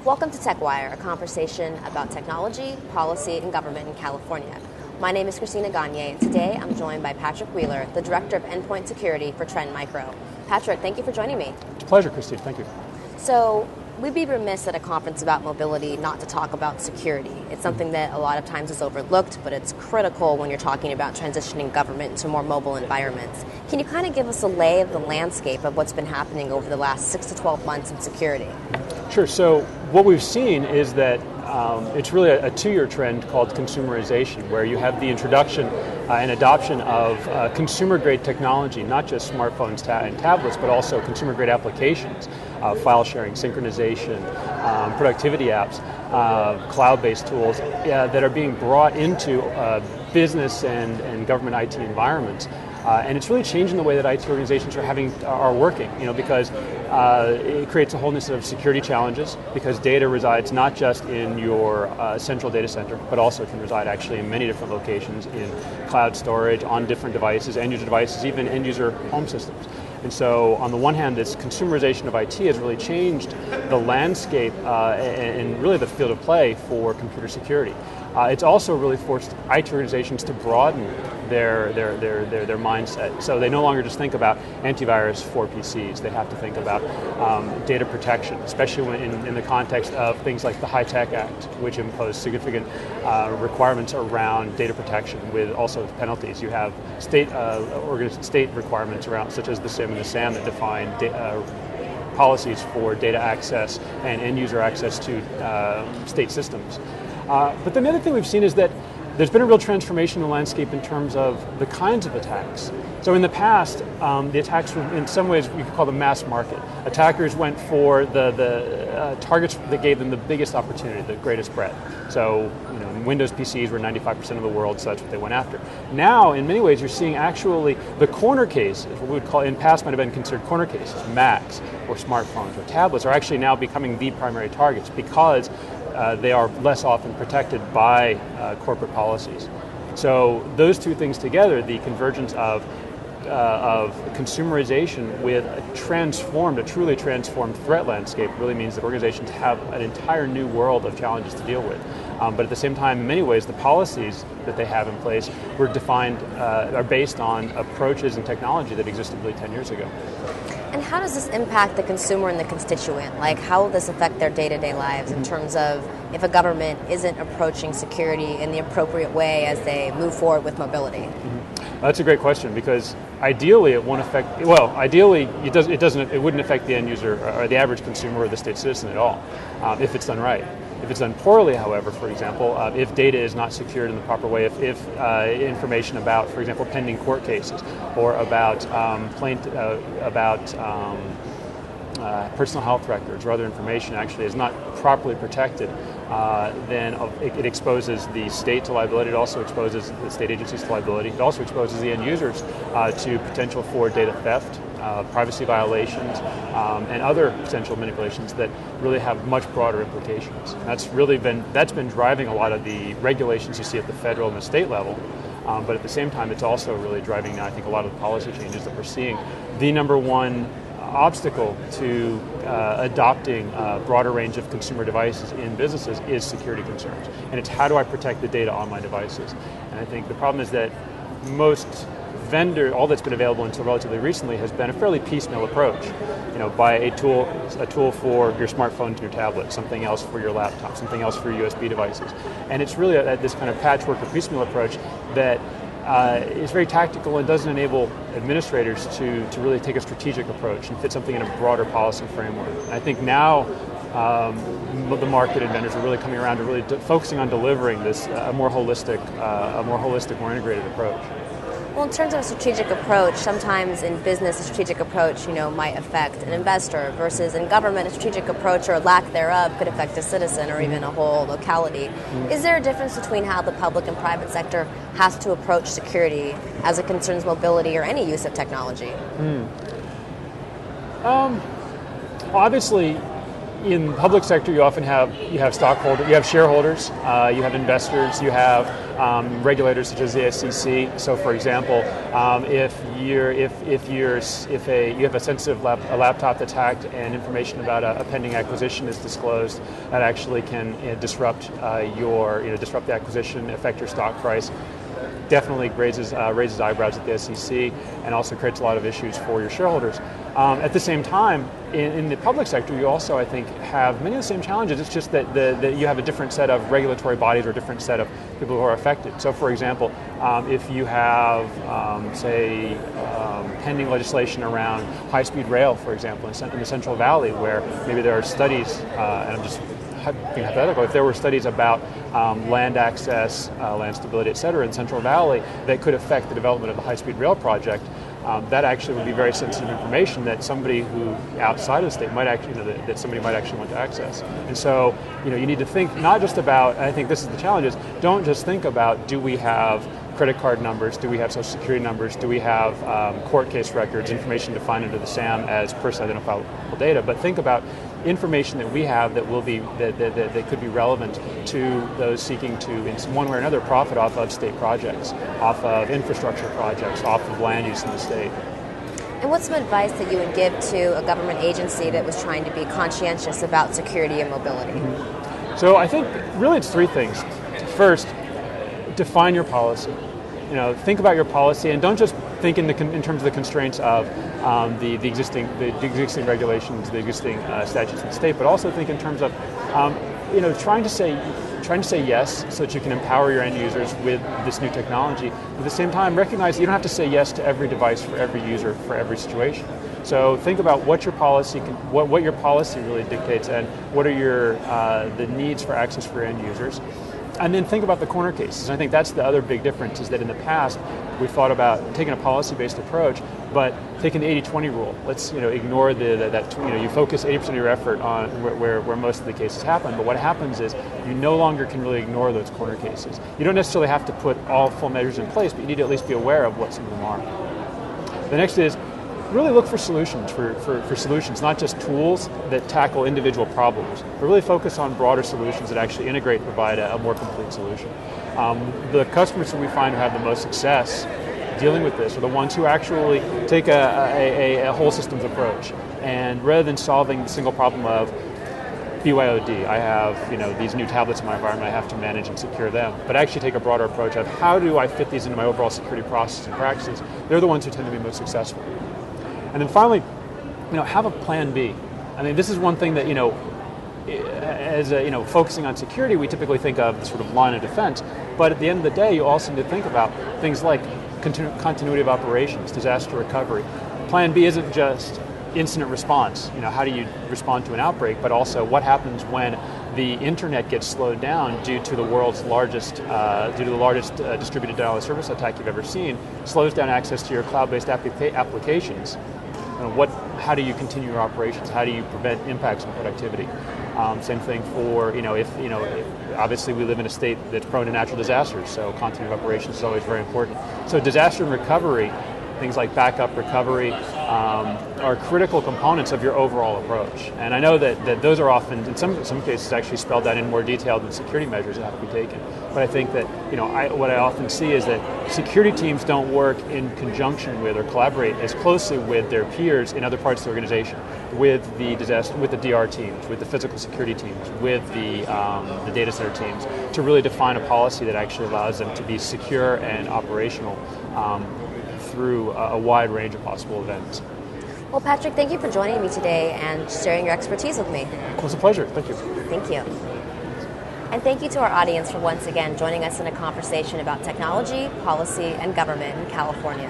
Welcome to TechWire, a conversation about technology, policy, and government in California. My name is Christina Gagne, and today I'm joined by Patrick Wheeler, the Director of Endpoint Security for Trend Micro. Patrick, thank you for joining me. It's a pleasure, Christine. Thank you. So, we'd be remiss at a conference about mobility not to talk about security. It's something that a lot of times is overlooked, but it's critical when you're talking about transitioning government into more mobile environments. Can you kind of give us a lay of the landscape of what's been happening over the last 6 to 12 months in security? Sure. So what we've seen is that it's really a two-year trend called consumerization, where you have the introduction and adoption of consumer-grade technology, not just smartphones and tablets, but also consumer-grade applications, file sharing, synchronization, productivity apps, cloud-based tools that are being brought into business and government IT environments. And it's really changing the way that IT organizations are working, because it creates a whole new set of security challenges, because data resides not just in your central data center, but also can reside actually in many different locations, in cloud storage, on different devices, end-user devices, even end-user home systems. And so on the one hand, this consumerization of IT has really changed the landscape and really the field of play for computer security. It's also really forced IT organizations to broaden their mindset. So they no longer just think about antivirus for PCs. They have to think about data protection, especially in the context of things like the HITECH Act, which impose significant requirements around data protection with also penalties. You have state requirements around, such as the SIM and the SAM, that define policies for data access and end-user access to state systems. But then the other thing we've seen is that there's been a real transformation in the landscape in terms of the kinds of attacks. So in the past, the attacks were, in some ways, we could call them mass market. Attackers went for the targets that gave them the biggest opportunity, the greatest breadth. So, Windows PCs were 95% of the world, so that's what they went after. Now, in many ways, you're seeing actually the corner cases, what we would call in the past might have been considered corner cases, Macs or smartphones or tablets, are actually now becoming the primary targets because they are less often protected by corporate policies. So those two things together, the convergence of consumerization with a truly transformed threat landscape, really means that organizations have an entire new world of challenges to deal with. But at the same time, in many ways, the policies that they have in place were defined, are based on approaches and technology that existed really 10 years ago. And how does this impact the consumer and the constituent? Like, how will this affect their day-to-day lives in terms of if a government isn't approaching security in the appropriate way as they move forward with mobility? That's a great question, because ideally it won't affect. Well, ideally it wouldn't affect the end user or the average consumer or the state citizen at all, if it's done right. If it's done poorly, however, for example, if data is not secured in the proper way, if information about, for example, pending court cases or about personal health records or other information actually is not properly protected, then it exposes the state to liability. It also exposes the state agencies to liability. It also exposes the end users to potential for data theft, privacy violations, and other potential manipulations that really have much broader implications. That's been driving a lot of the regulations you see at the federal and the state level. But at the same time, it's also really driving now, I think, a lot of the policy changes that we're seeing. The number one obstacle to adopting a broader range of consumer devices in businesses is security concerns. And it's how do I protect the data on my devices? And I think the problem is that all that's been available until relatively recently has been a fairly piecemeal approach. Buy a tool for your smartphone to your tablet, something else for your laptop, something else for your USB devices. And it's really this kind of patchwork or piecemeal approach that is very tactical and doesn't enable administrators to really take a strategic approach and fit something in a broader policy framework. And I think now the market and vendors are really coming around to really focusing on delivering this a more holistic, more integrated approach. Well, in terms of a strategic approach, sometimes in business, a strategic approach, might affect an investor, versus in government, a strategic approach or lack thereof could affect a citizen or even a whole locality. Is there a difference between how the public and private sector has to approach security as it concerns mobility or any use of technology? Well, obviously, in the public sector, you often have stockholders, you have shareholders, you have investors, you have regulators such as the SEC. So, for example, if you have a sensitive a laptop that's hacked and information about a pending acquisition is disclosed, that actually can disrupt disrupt the acquisition, affect your stock price. Definitely raises eyebrows at the SEC and also creates a lot of issues for your shareholders. At the same time, in the public sector, you also, I think, have many of the same challenges. It's just that you have a different set of regulatory bodies or a different set of people who are affected. So, for example, if you have, pending legislation around high-speed rail, for example, in the Central Valley, where maybe there are studies, and I'm just being hypothetical, if there were studies about land access, land stability, et cetera, in Central Valley that could affect the development of the high-speed rail project, that actually would be very sensitive information that somebody who outside of the state might actually, that somebody might actually want to access. And so, you need to think not just about, and I think this is the challenge, is don't just think about, do we have credit card numbers, do we have social security numbers, do we have court case records, information defined under the SAM as personally identifiable data, but think about information that we have that will be that could be relevant to those seeking to, in one way or another, profit off of state projects, off of infrastructure projects, off of land use in the state. And what's some advice that you would give to a government agency that was trying to be conscientious about security and mobility? So I think really it's three things. First, define your policy. Think about your policy, and don't just think in terms of the constraints of the existing regulations, the existing statutes in the state, but also think in terms of trying to say yes so that you can empower your end users with this new technology. At the same time, recognize you don't have to say yes to every device for every user for every situation. So think about what your policy really dictates, and what are the needs for access for end users. And then think about the corner cases. And I think that's the other big difference, is that in the past we've thought about taking a policy-based approach, but taking the 80-20 rule. Let's ignore you focus 80% of your effort on where most of the cases happen. But what happens is you no longer can really ignore those corner cases. You don't necessarily have to put all full measures in place, but you need to at least be aware of what some of them are. The next is really look for solutions, for solutions, not just tools that tackle individual problems, but really focus on broader solutions that actually integrate and provide a more complete solution. The customers that we find who have the most success dealing with this are the ones who actually take a whole systems approach, and rather than solving the single problem of BYOD, I have these new tablets in my environment, I have to manage and secure them, but actually take a broader approach of how do I fit these into my overall security process and practices. They're the ones who tend to be most successful. And then finally, have a plan B. I mean, this is one thing that, as focusing on security, we typically think of the sort of line of defense. But at the end of the day, you also need to think about things like continuity of operations, disaster recovery. Plan B isn't just incident response. How do you respond to an outbreak? But also, what happens when the internet gets slowed down due to the world's largest, distributed denial of service attack you've ever seen, slows down access to your cloud-based applications. How do you continue your operations? How do you prevent impacts on productivity? Same thing for, obviously we live in a state that's prone to natural disasters, so continuity of operations is always very important. So disaster and recovery, things like backup recovery, are critical components of your overall approach. And I know that those are often, in some cases, actually spelled out in more detail than security measures that have to be taken. But I think that, what I often see is that security teams don't work in conjunction with or collaborate as closely with their peers in other parts of the organization, with the DR teams, with the physical security teams, with the data center teams, to really define a policy that actually allows them to be secure and operational through a wide range of possible events. Well, Patrick, thank you for joining me today and sharing your expertise with me. It was a pleasure. Thank you. Thank you. And thank you to our audience for once again joining us in a conversation about technology, policy, and government in California.